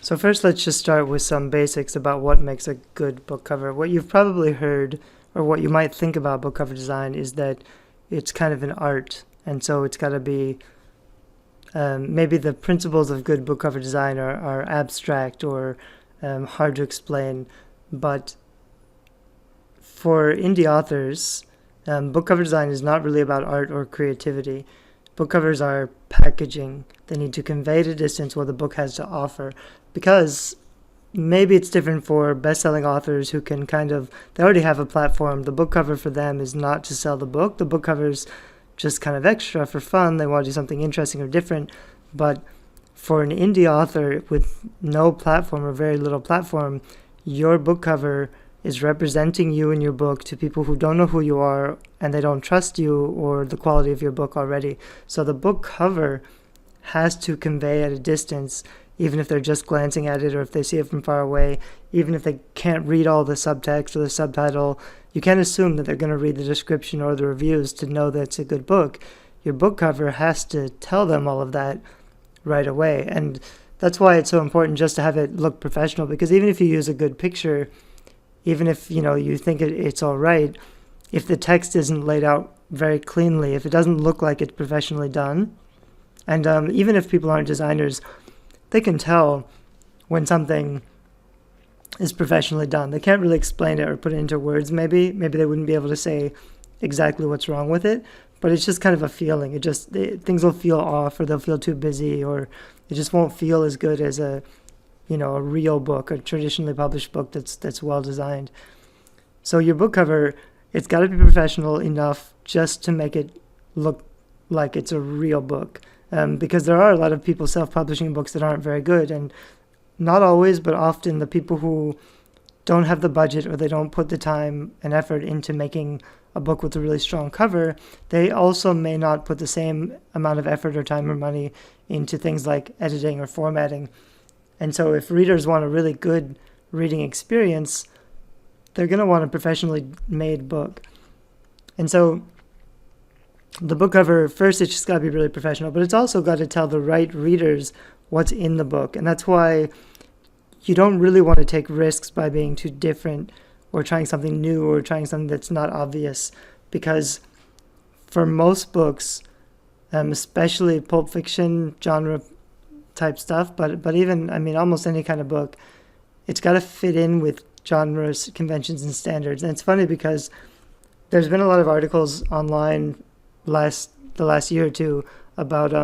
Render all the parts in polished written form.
So first, let's just start with some basics about what makes a good book cover. What you've probably heard, or what you might think about book cover design, is that it's kind of an art, and so it's got to be maybe the principles of good book cover design are abstract or hard to explain, but for indie authors, book cover design is not really about art or creativity. Book covers are packaging. They need to convey at a distance what the book has to offer, because maybe it's different for best-selling authors who can they already have a platform. The book cover for them is not to sell the book. The book cover's just kind of extra for fun. They want to do something interesting or different. But for an indie author with no platform or very little platform, your book cover is representing you and your book to people who don't know who you are and they don't trust you or the quality of your book already. So the book cover has to convey at a distance, even if they're just glancing at it or if they see it from far away, even if they can't read all the subtext or the subtitle. You can't assume that they're going to read the description or the reviews to know that it's a good book. Your book cover has to tell them all of that right away. And that's why it's so important just to have it look professional, because even if you use a good picture, even if you think it's all right, if the text isn't laid out very cleanly, if it doesn't look like it's professionally done, and even if people aren't designers, they can tell when something is professionally done. They can't really explain it or put it into words. Maybe they wouldn't be able to say exactly what's wrong with it, but it's just kind of a feeling. Things will feel off, or they'll feel too busy, or it just won't feel as good as a real book, a traditionally published book that's well designed. So your book cover, it's got to be professional enough just to make it look like it's a real book. Because there are a lot of people self-publishing books that aren't very good, and not always, but often the people who don't have the budget or they don't put the time and effort into making a book with a really strong cover, they also may not put the same amount of effort or time or money into things like editing or formatting. And so if readers want a really good reading experience, they're going to want a professionally made book. And so the book cover, first, it's just got to be really professional, but it's also got to tell the right readers what's in the book. And that's why you don't really want to take risks by being too different or trying something new or trying something that's not obvious. Because for most books, especially pulp fiction genre type stuff, but even, almost any kind of book, it's got to fit in with genres, conventions, and standards. And it's funny because there's been a lot of articles online the last year or two about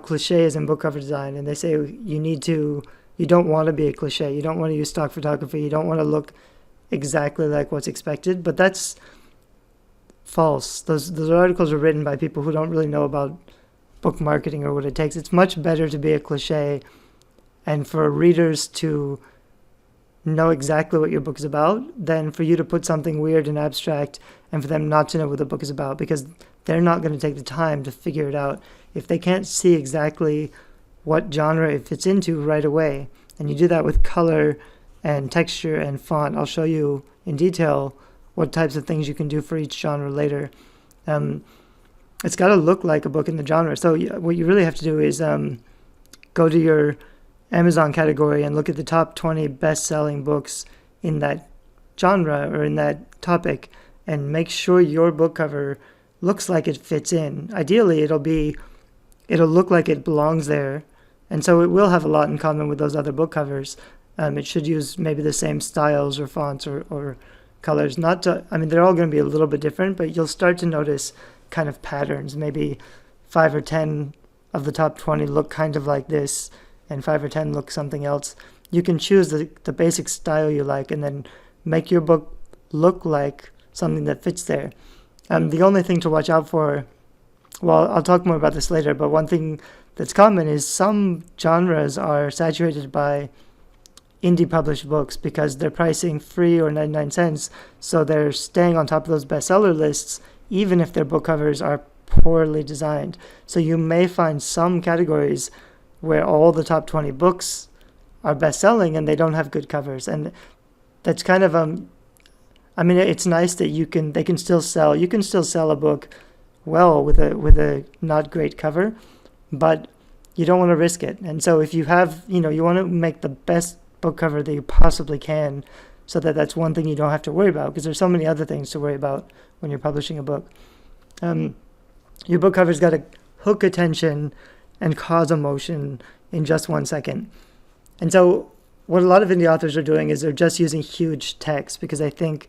cliches in book cover design, and they say you don't want to be a cliche, you don't want to use stock photography, you don't want to look exactly like what's expected. But that's false. Those articles are written by people who don't really know about book marketing or what it takes. It's much better to be a cliche and for readers to know exactly what your book is about than for you to put something weird and abstract and for them not to know what the book is about, because they're not going to take the time to figure it out if they can't see exactly what genre it fits into right away. And you do that with color and texture and font. I'll show you in detail what types of things you can do for each genre later. It's got to look like a book in the genre. So what you really have to do is go to your Amazon category and look at the top 20 best-selling books in that genre or in that topic, and make sure your book cover looks like it fits in. Ideally, it'll look like it belongs there, and so it will have a lot in common with those other book covers. It should use maybe the same styles or fonts or colors. They're all going to be a little bit different, but you'll start to notice kind of patterns. Maybe 5 or 10 of the top 20 look kind of like this, and 5 or 10 look something else. You can choose the basic style you like and then make your book look like something that fits there. The only thing to watch out for, well, I'll talk more about this later, but one thing that's common is some genres are saturated by indie published books because they're pricing free or 99 cents, so they're staying on top of those bestseller lists even if their book covers are poorly designed. So you may find some categories where all the top 20 books are best-selling and they don't have good covers, and that's kind of it's nice that you can still sell a book well with a not great cover, but you don't want to risk it. And so if you have, you want to make the best book cover that you possibly can, so that that's one thing you don't have to worry about, because there's so many other things to worry about when you're publishing a book. Your book cover's got to hook attention and cause emotion in just 1 second. And so what a lot of indie authors are doing is they're just using huge text, because I think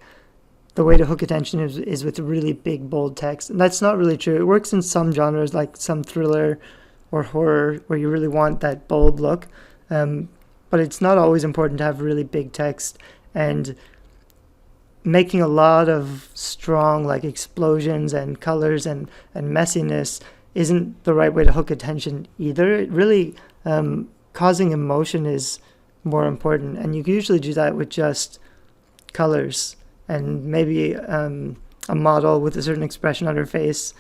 the way to hook attention is with really big, bold text. And that's not really true. It works in some genres, like some thriller or horror, where you really want that bold look. But it's not always important to have really big text, and making a lot of strong like explosions and colors and messiness isn't the right way to hook attention either. It really, causing emotion is more important, and you can usually do that with just colors and maybe a model with a certain expression on her face.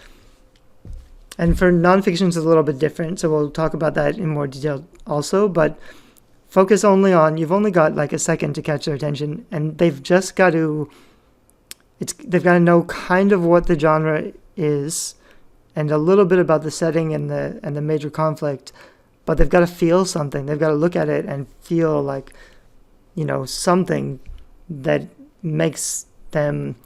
And for nonfiction, it's a little bit different, so we'll talk about that in more detail also, but focus only on, you've only got like a second to catch their attention, and they've got to know kind of what the genre is and a little bit about the setting and the major conflict, but they've got to feel something. They've got to look at it and feel like, something that makes them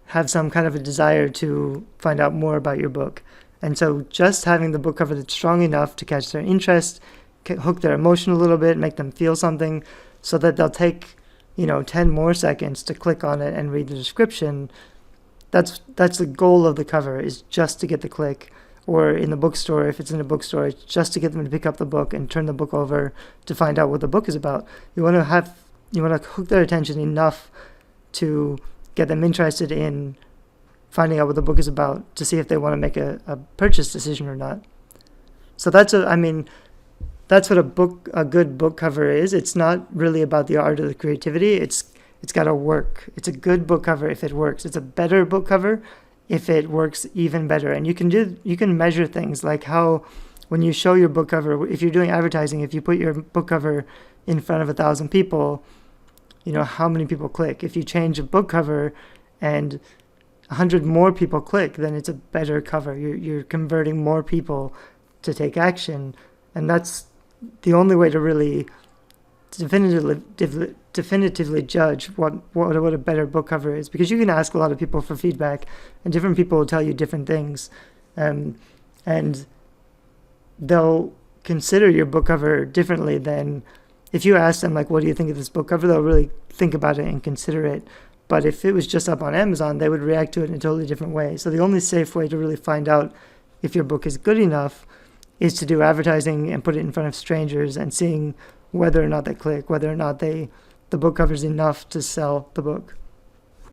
have some kind of a desire to find out more about your book. And so just having the book cover that's strong enough to catch their interest, hook their emotion a little bit, make them feel something, so that they'll take 10 more seconds to click on it and read the description. That's the goal of the cover, is just to get the click. Or in the bookstore, if it's in a bookstore, it's just to get them to pick up the book and turn the book over to find out what the book is about. You want to hook their attention enough to get them interested in finding out what the book is about, to see if they want to make a purchase decision or not. So that's what a good book cover is. It's not really about the art or the creativity. It's got to work. It's a good book cover if it works. It's a better book cover if it works even better. And you can measure things like how, when you show your book cover, if you're doing advertising, if you put your book cover in front of 1,000 people, how many people click. If you change a book cover and 100 more people click, then it's a better cover. You're converting more people to take action, and that's the only way to really definitively judge what a better book cover is, because you can ask a lot of people for feedback, and different people will tell you different things, and they'll consider your book cover differently than if you ask them, like, what do you think of this book cover? They'll really think about it and consider it. But if it was just up on Amazon, they would react to it in a totally different way. So the only safe way to really find out if your book is good enough is to do advertising and put it in front of strangers and seeing whether or not they click, whether or not the book cover is enough to sell the book.